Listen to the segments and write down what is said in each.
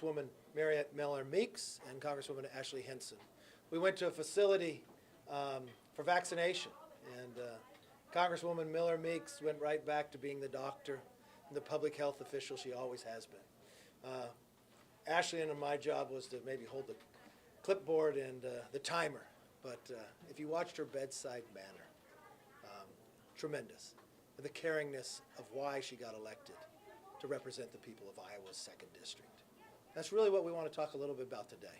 Congresswoman Mariannette Miller-Meeks and Congresswoman Ashley Hinson. We went to a facility for vaccination, and Congresswoman Miller-Meeks went right back to being the doctor and the public health official she always has been. Ashley and my job was to maybe hold the clipboard and the timer, but if you watched her bedside manner, tremendous. The caringness of why she got elected to represent the people of Iowa's 2nd District. That's really what we want to talk a little bit about today.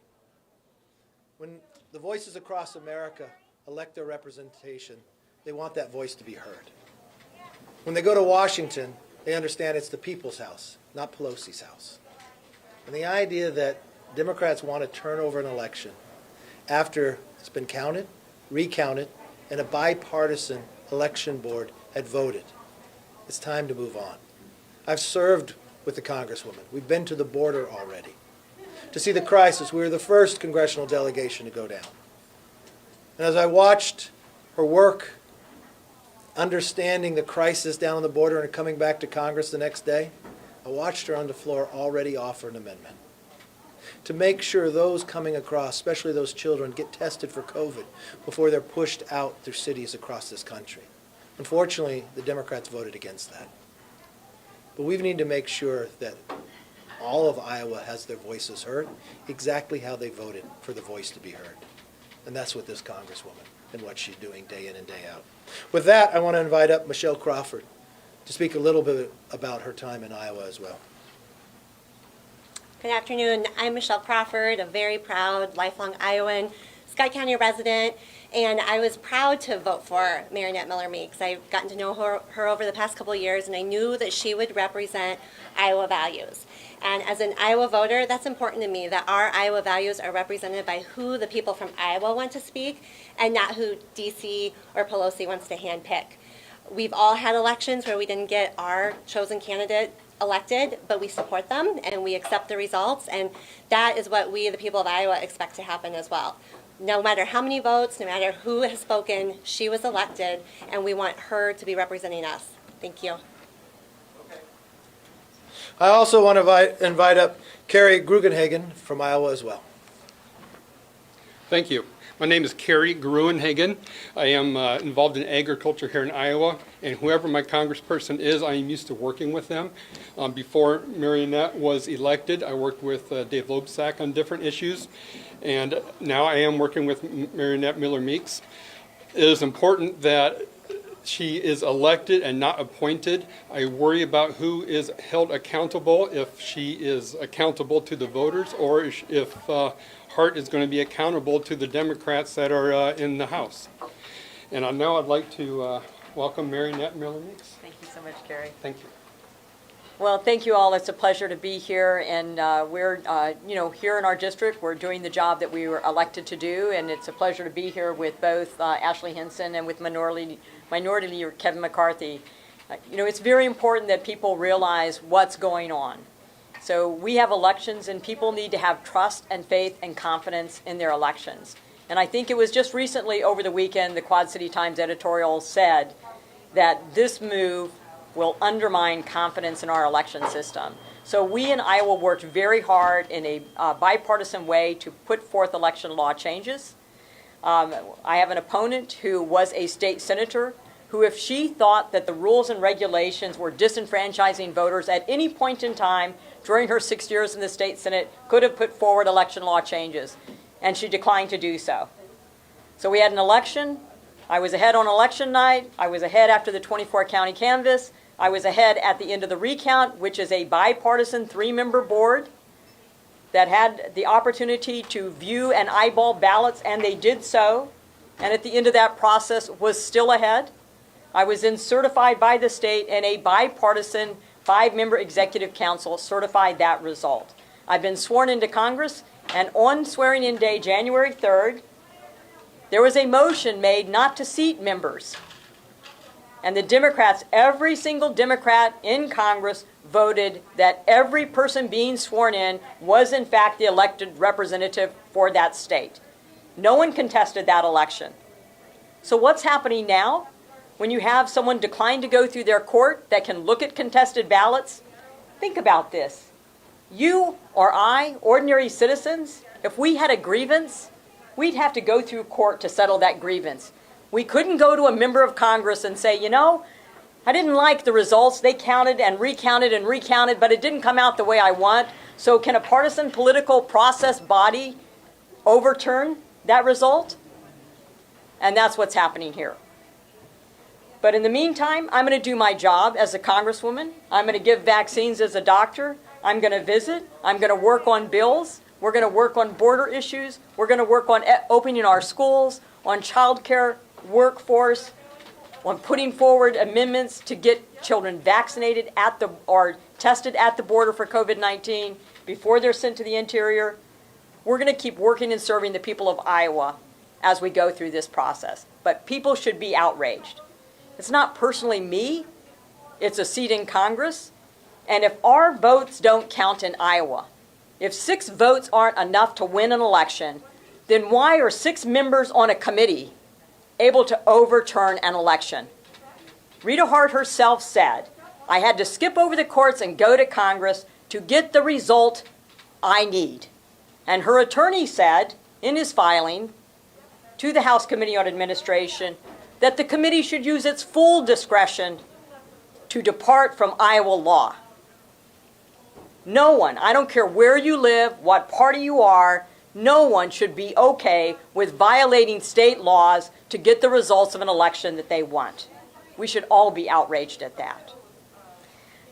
When the voices across America elect their representation, they want that voice to be heard. When they go to Washington, they understand it's the people's house, not Pelosi's house. And the idea that Democrats want to turn over an election after it's been counted, recounted, and a bipartisan election board had voted. It's time to move on. I've served with the Congresswoman. We've been to the border already. To see the crisis, we were the first congressional delegation to go down. And as I watched her work, understanding the crisis down on the border and coming back to Congress the next day, I watched her on the floor already offer an amendment to make sure those coming across, especially those children, get tested for COVID before they're pushed out through cities across this country. Unfortunately, the Democrats voted against that. But we need to make sure that all of Iowa has their voices heard, exactly how they voted for the voice to be heard. And that's what this Congresswoman and what she's doing day in and day out. With that, I want to invite up Michelle Crawford to speak a little bit about her time in Iowa as well. Good afternoon. I'm Michelle Crawford, a very proud, lifelong Iowan, Scott County resident, and I was proud to vote for Mariannette Miller-Meeks. I've gotten to know her over the past couple of years, and I knew that she would represent Iowa values. And as an Iowa voter, that's important to me, that our Iowa values are represented by who the people from Iowa want to speak, and not who DC or Pelosi wants to handpick. We've all had elections where we didn't get our chosen candidate elected, but we support them and we accept the results, and that is what we, the people of Iowa, expect to happen as well. No matter how many votes, no matter who has spoken, she was elected, and we want her to be representing us. Thank you. Okay. I also want to invite up Carrie Gruenhagen from Iowa as well. Thank you. My name is Carrie Gruenhagen. I am involved in agriculture here in Iowa, and whoever my congressperson is, I am used to working with them. Before Mariannette was elected, I worked with Dave Loebsack on different issues, and now I am working with Mariannette Miller-Meeks. It is important that she is elected and not appointed. I worry about who is held accountable, if she is accountable to the voters, or if Hart is going to be accountable to the Democrats that are in the House. And now I'd like to welcome Mariannette Miller-Meeks. Thank you so much, Carrie. Thank you. Well, thank you all. It's a pleasure to be here, and we're, here in our district, we're doing the job that we were elected to do, and it's a pleasure to be here with both Ashley Hinson and with Minority Leader Kevin McCarthy. It's very important that people realize what's going on. So we have elections, and people need to have trust and faith and confidence in their elections. And I think it was just recently over the weekend, the Quad City Times editorial said that this move will undermine confidence in our election system. So we in Iowa worked very hard in a bipartisan way to put forth election law changes. I have an opponent who was a state senator who, if she thought that the rules and regulations were disenfranchising voters at any point in time during her 6 years in the state Senate, could have put forward election law changes, and she declined to do so. So we had an election. I was ahead on election night. I was ahead after the 24 county canvass. I was ahead at the end of the recount, which is a bipartisan 3-member board that had the opportunity to view and eyeball ballots, and they did so. And at the end of that process was still ahead. I was then certified by the state, and a bipartisan 5-member executive council certified that result. I've been sworn into Congress, and on swearing-in day, January 3rd, there was a motion made not to seat members. And the Democrats, every single Democrat in Congress, voted that every person being sworn in was in fact the elected representative for that state. No one contested that election. So what's happening now? When you have someone decline to go through their court that can look at contested ballots, think about this. You or I, ordinary citizens, if we had a grievance, we'd have to go through court to settle that grievance. We couldn't go to a member of Congress and say, you know, I didn't like the results. They counted and recounted, but it didn't come out the way I want. So can a partisan political process body overturn that result? And that's what's happening here. But in the meantime, I'm going to do my job as a congresswoman. I'm going to give vaccines as a doctor. I'm going to visit. I'm going to work on bills. We're going to work on border issues. We're going to work on opening our schools, on child care, workforce, on putting forward amendments to get children vaccinated or tested at the border for COVID-19 before they're sent to the interior. We're going to keep working and serving the people of Iowa as we go through this process. But people should be outraged. It's not personally me. It's a seat in Congress. And if our votes don't count in Iowa, if 6 votes aren't enough to win an election, then why are 6 members on a committee able to overturn an election? Rita Hart herself said, I had to skip over the courts and go to Congress to get the result I need. And her attorney said in his filing to the House Committee on Administration that the committee should use its full discretion to depart from Iowa law. No one, I don't care where you live, what party you are, no one should be okay with violating state laws to get the results of an election that they want. We should all be outraged at that.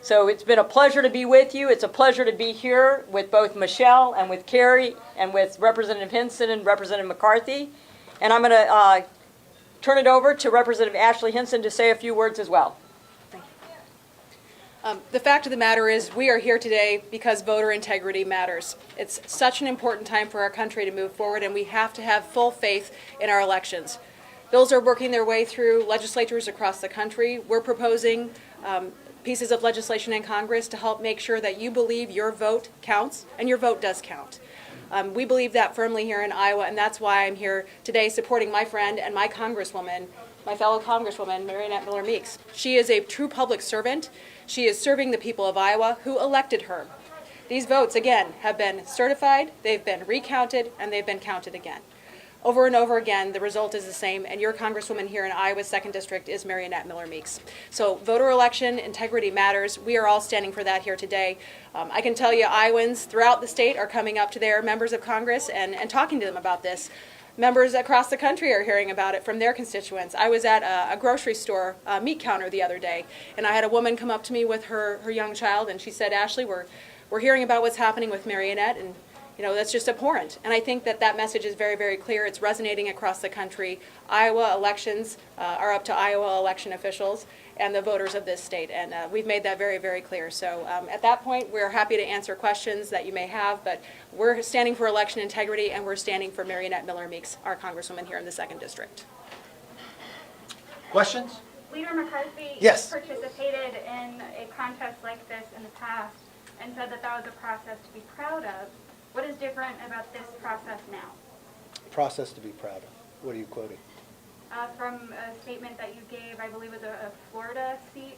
So it's been a pleasure to be with you. It's a pleasure to be here with both Michelle and with Carrie and with Representative Hinson and Representative McCarthy. And I'm going to turn it over to Representative Ashley Hinson to say a few words as well. The fact of the matter is we are here today because voter integrity matters. It's such an important time for our country to move forward, and we have to have full faith in our elections. Bills are working their way through legislatures across the country. We're proposing pieces of legislation in Congress to help make sure that you believe your vote counts, and your vote does count. We believe that firmly here in Iowa, and that's why I'm here today supporting my friend and my congresswoman, my fellow congresswoman, Mariannette Miller-Meeks. She is a true public servant. She is serving the people of Iowa who elected her. These votes, again, have been certified, they've been recounted, and they've been counted again. Over and over again, the result is the same, and your congresswoman here in Iowa's 2nd District is Mariannette Miller-Meeks. So voter election integrity matters. We are all standing for that here today. I can tell you Iowans throughout the state are coming up to their members of Congress and talking to them about this. Members across the country are hearing about it from their constituents. I was at a grocery store meat counter the other day, and I had a woman come up to me with her young child, and she said, Ashley, we're hearing about what's happening with Mariannette, and you know, that's just abhorrent. And I think that message is very, very clear. It's resonating across the country. Iowa elections are up to Iowa election officials and the voters of this state. And we've made that very, very clear. So at that point, we're happy to answer questions that you may have. But we're standing for election integrity, and we're standing for Mariannette Miller-Meeks, our congresswoman here in the 2nd District. Questions? Leader McCarthy Yes. participated in a contest like this in the past and said that was a process to be proud of. What is different about this process now? Process to be proud of. What are you quoting? From a statement that you gave, I believe it was a Florida seat,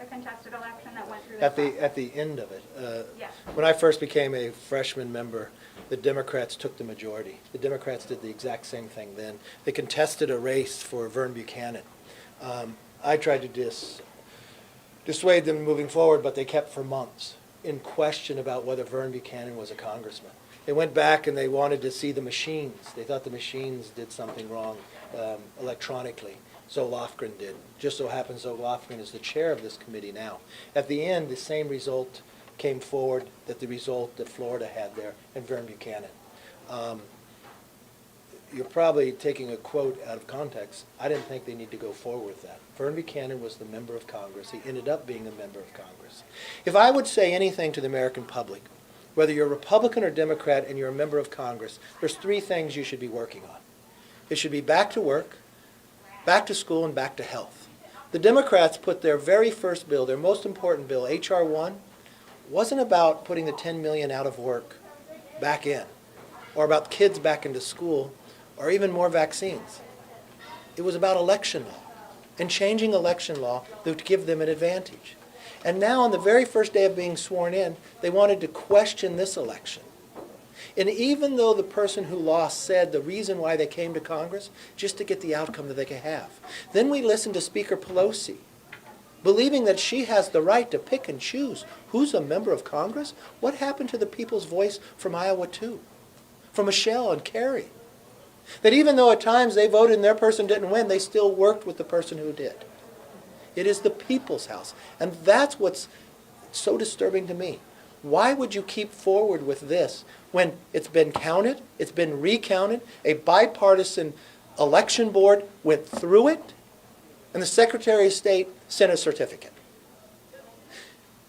a contested election that went through this At the end of it. Yes. When I first became a freshman member, the Democrats took the majority. The Democrats did the exact same thing then. They contested a race for Vern Buchanan. I tried to dissuade them moving forward, but they kept for months in question about whether Vern Buchanan was a congressman. They went back and they wanted to see the machines. They thought the machines did something wrong electronically. Zoe Lofgren did. Just so happens Zoe Lofgren is the chair of this committee now. At the end, the same result came forward that the result that Florida had there and Vern Buchanan. You're probably taking a quote out of context. I didn't think they need to go forward with that. Vern Buchanan was the member of Congress. He ended up being a member of Congress. If I would say anything to the American public, whether you're a Republican or Democrat and you're a member of Congress, there's 3 things you should be working on. It should be back to work, back to school, and back to health. The Democrats put their very first bill, their most important bill, H.R. 1, wasn't about putting the 10 million out of work back in, or about kids back into school, or even more vaccines. It was about election law and changing election law that would give them an advantage. And now on the very first day of being sworn in, they wanted to question this election. And even though the person who lost said the reason why they came to Congress, just to get the outcome that they could have. Then we listened to Speaker Pelosi, believing that she has the right to pick and choose who's a member of Congress. What happened to the people's voice from Iowa too? From Michelle and Kerry? That even though at times they voted and their person didn't win, they still worked with the person who did. It is the people's house. And that's what's so disturbing to me. Why would you keep forward with this when it's been counted, it's been recounted, a bipartisan election board went through it, and the Secretary of State sent a certificate?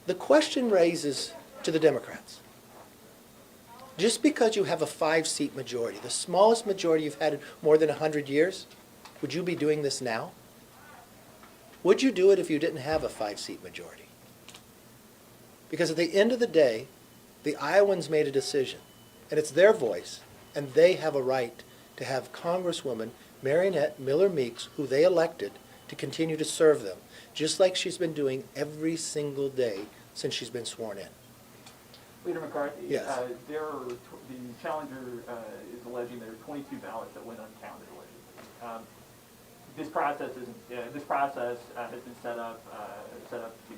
The question raises to the Democrats, just because you have a 5-seat majority, the smallest majority you've had in more than 100 years, would you be doing this now? Would you do it if you didn't have a 5-seat majority? Because at the end of the day, the Iowans made a decision, and it's their voice, and they have a right to have Congresswoman Mariannette Miller-Meeks, who they elected, to continue to serve them, just like she's been doing every single day since she's been sworn in. Leader McCarthy, Yes. the challenger is alleging there are 22 ballots that went uncounted allegedly. This process has been set up to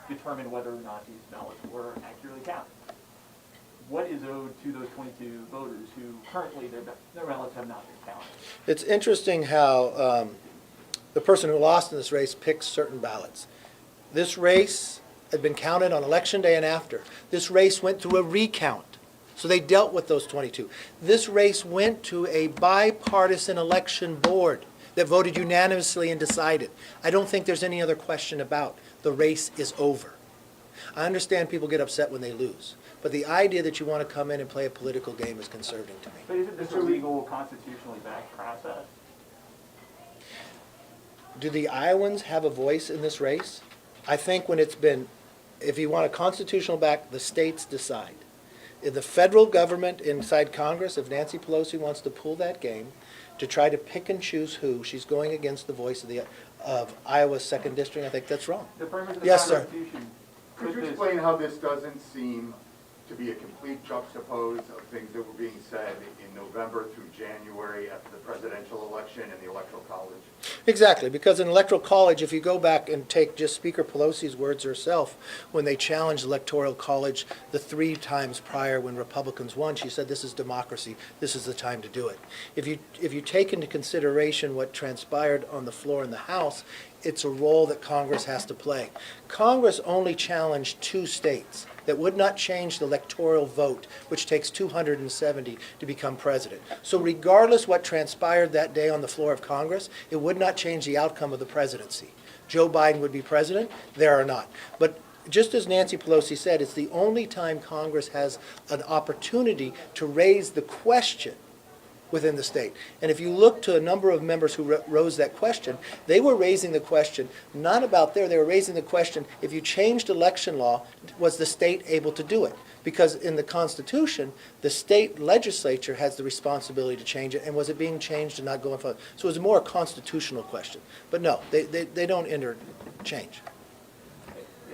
determine whether or not these ballots were accurately counted. What is owed to those 22 voters who currently their ballots have not been counted? It's interesting how the person who lost in this race picked certain ballots. This race had been counted on Election Day and after. This race went through a recount, so they dealt with those 22. This race went to a bipartisan election board that voted unanimously and decided. I don't think there's any other question about the race is over. I understand people get upset when they lose, but the idea that you want to come in and play a political game is concerning to me. But isn't this a legal, constitutionally backed process? Do the Iowans have a voice in this race? I think when it's been, if you want a constitutional back, the states decide. If the federal government inside Congress, if Nancy Pelosi wants to pull that game to try to pick and choose who, she's going against the voice of Iowa's 2nd District. I think that's wrong. The purpose of the Yes, sir. Constitution. Could you explain how this doesn't seem to be a complete juxtapose of things that were being said in November through January after the presidential election and the Electoral College? Exactly, because in Electoral College, if you go back and take just Speaker Pelosi's words herself, when they challenged Electoral College the 3 times prior when Republicans won, she said, this is democracy, this is the time to do it. If you take into consideration what transpired on the floor in the House, it's a role that Congress has to play. Congress only challenged 2 states that would not change the electoral vote, which takes 270 to become president. So regardless what transpired that day on the floor of Congress, it would not change the outcome of the presidency. Joe Biden would be president, there or not. But just as Nancy Pelosi said, it's the only time Congress has an opportunity to raise the question within the state. And if you look to a number of members who rose that question, they were raising the question not about there, they were raising the question, if you changed election law, was the state able to do it? Because in the Constitution, the state legislature has the responsibility to change it, and was it being changed and not going forward? So it was more a constitutional question. But no, they don't interchange.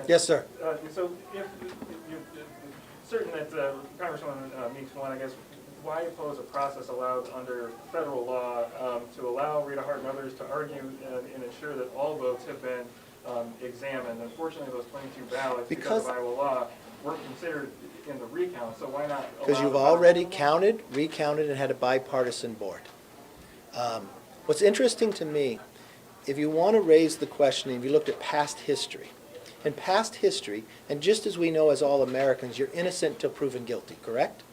Yes, sir. So if you're certain that Congresswoman Meeks won, I guess, why oppose a process allowed under federal law to allow Rita Hart and others to argue and ensure that all votes have been examined? Unfortunately, those 22 ballots, because of Iowa law, weren't considered in the recount, so why not? Because you've already counted, recounted, and had a bipartisan board. What's interesting to me, if you want to raise the question, if you looked at past history, in past history, and just as we know as all Americans, you're innocent till proven guilty, correct?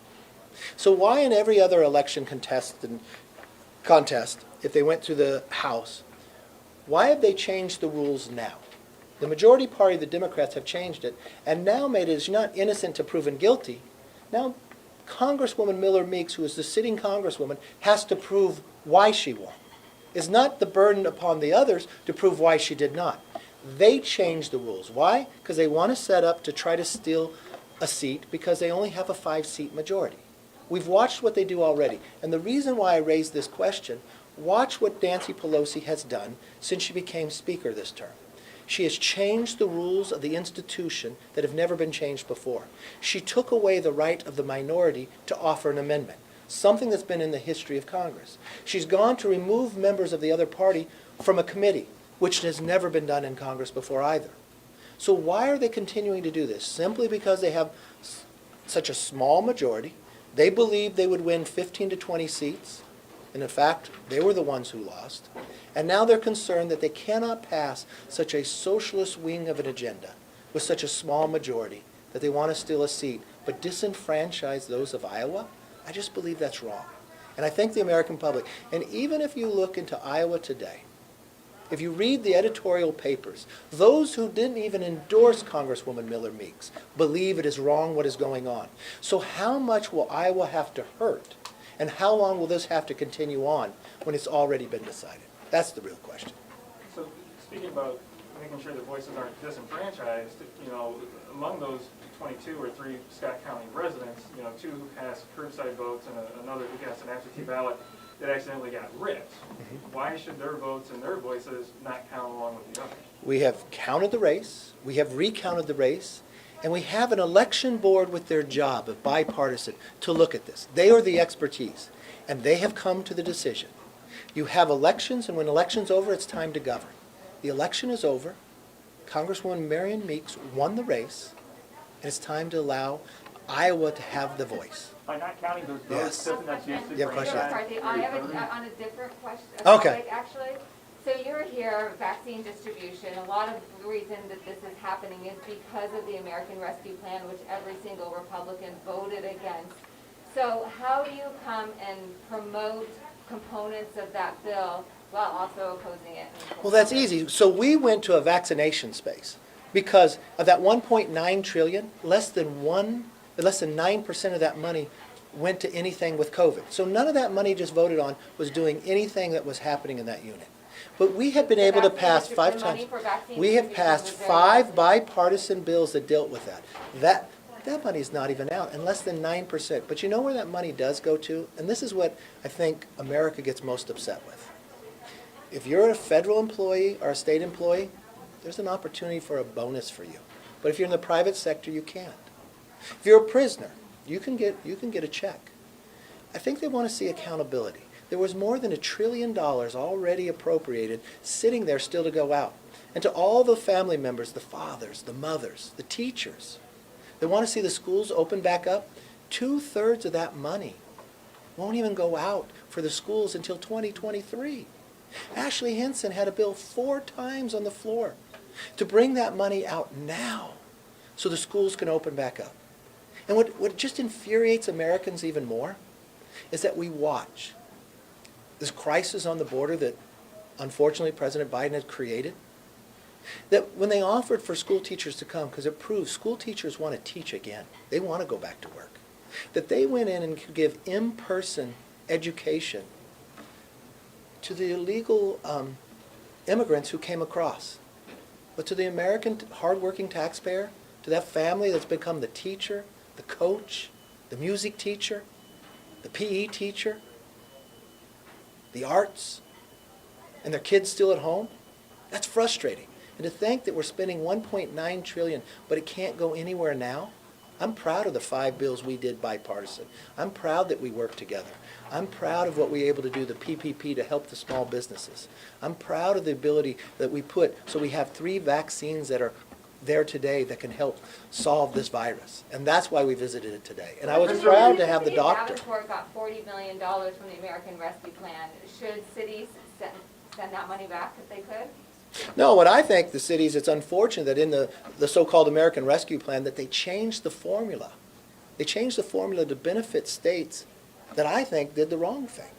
So why in every other election contest, if they went through the House, why have they changed the rules now? The majority party, the Democrats, have changed it, and now made it as you're not innocent to proven guilty. Now, Congresswoman Miller-Meeks, who is the sitting Congresswoman, has to prove why she won. It's not the burden upon the others to prove why she did not. They changed the rules. Why? Because they want to set up to try to steal a seat because they only have a 5-seat majority. We've watched what they do already. And the reason why I raised this question, watch what Nancy Pelosi has done since she became Speaker this term. She has changed the rules of the institution that have never been changed before. She took away the right of the minority to offer an amendment, something that's been in the history of Congress. She's gone to remove members of the other party from a committee, which has never been done in Congress before either. So why are they continuing to do this? Simply because they have such a small majority. They believed they would win 15 to 20 seats, and in fact, they were the ones who lost. And now they're concerned that they cannot pass such a socialist wing of an agenda with such a small majority, that they want to steal a seat, but disenfranchise those of Iowa. I just believe that's wrong. And I think the American public, and even if you look into Iowa today, if you read the editorial papers, those who didn't even endorse Congresswoman Miller-Meeks believe it is wrong what is going on. So how much will Iowa have to hurt? And how long will this have to continue on when it's already been decided? That's the real question. So speaking about making sure the voices aren't disenfranchised, among those 22 or 3 Scott County residents, 2 who cast curbside votes and another who cast an absentee ballot that accidentally got ripped. Why should their votes and their voices not count along with the others? We have counted the race, we have recounted the race, and we have an election board with their job of bipartisan to look at this. They are the expertise, and they have come to the decision. You have elections, and when election's over, it's time to govern. The election is over. Congresswoman Mariannette Meeks won the race, and it's time to allow Iowa to have the voice. By not counting those Yes. votes, doesn't that disenfranchise? You have a question? McCarthy, I have on a different question. Okay. Actually, so you're here, vaccine distribution. A lot of the reason that this is happening is because of the American Rescue Plan, which every single Republican voted against. So how do you come and promote components of that bill while also opposing it? Well, that's easy. So we went to a vaccination space because of that 1.9 trillion, less than 9% of that money went to anything with COVID. So none of that money just voted on was doing anything that was happening in that unit. But we have been able to pass 5 times. We have passed 5 bipartisan bills that dealt with that. That money's not even out, and less than 9%. But you know where that money does go to? And this is what I think America gets most upset with. If you're a federal employee or a state employee, there's an opportunity for a bonus for you. But if you're in the private sector, you can't. If you're a prisoner, you can get a check. I think they want to see accountability. There was more than $1 trillion already appropriated sitting there still to go out. And to all the family members, the fathers, the mothers, the teachers, they want to see the schools open back up. 2/3 of that money won't even go out for the schools until 2023. Ashley Hinson had a bill 4 times on the floor to bring that money out now so the schools can open back up. And what just infuriates Americans even more is that we watch this crisis on the border that unfortunately President Biden had created, that when they offered for school teachers to come, because it proves school teachers want to teach again, they want to go back to work, that they went in and could give in-person education to the illegal immigrants who came across. But to the American hardworking taxpayer, to that family that's become the teacher, the coach, the music teacher, the PE teacher, the arts, and their kids still at home, that's frustrating. And to think that we're spending $1.9 trillion, but it can't go anywhere now, I'm proud of the 5 bills we did bipartisan. I'm proud that we worked together. I'm proud of what we were able to do, the PPP, to help the small businesses. I'm proud of the ability that we put, so we have 3 vaccines that are there today that can help solve this virus. And that's why we visited it today. And I was proud to have the doctor. Davenport got $40 million from the American Rescue Plan. Should cities send that money back if they could? No, what I think the cities, it's unfortunate that in the so-called American Rescue Plan that they changed the formula. They changed the formula to benefit states that I think did the wrong thing.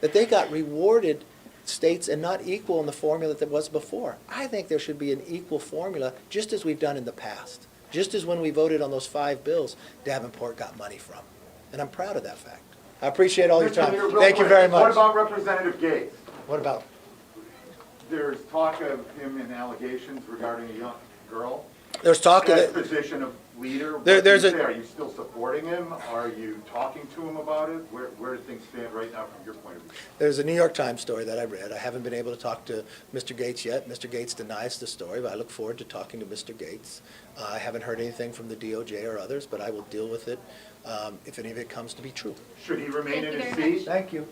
That they got rewarded states and not equal in the formula that was before. I think there should be an equal formula, just as we've done in the past. Just as when we voted on those 5 bills, Davenport got money from. And I'm proud of that fact. I appreciate all your time. Thank you very much. What about Representative Gates? What about? There's talk of him in allegations regarding a young girl. There's talk of That it. position of leader? What There's do you a- say? Are you still supporting him? Are you talking to him about it? Where do things stand right now from your point of view? There's a New York Times story that I read. I haven't been able to talk to Mr. Gates yet. Mr. Gates denies the story, but I look forward to talking to Mr. Gates. I haven't heard anything from the DOJ or others, but I will deal with it if any of it comes to be true. Should he remain Thank in you his very much. seat? Thank you.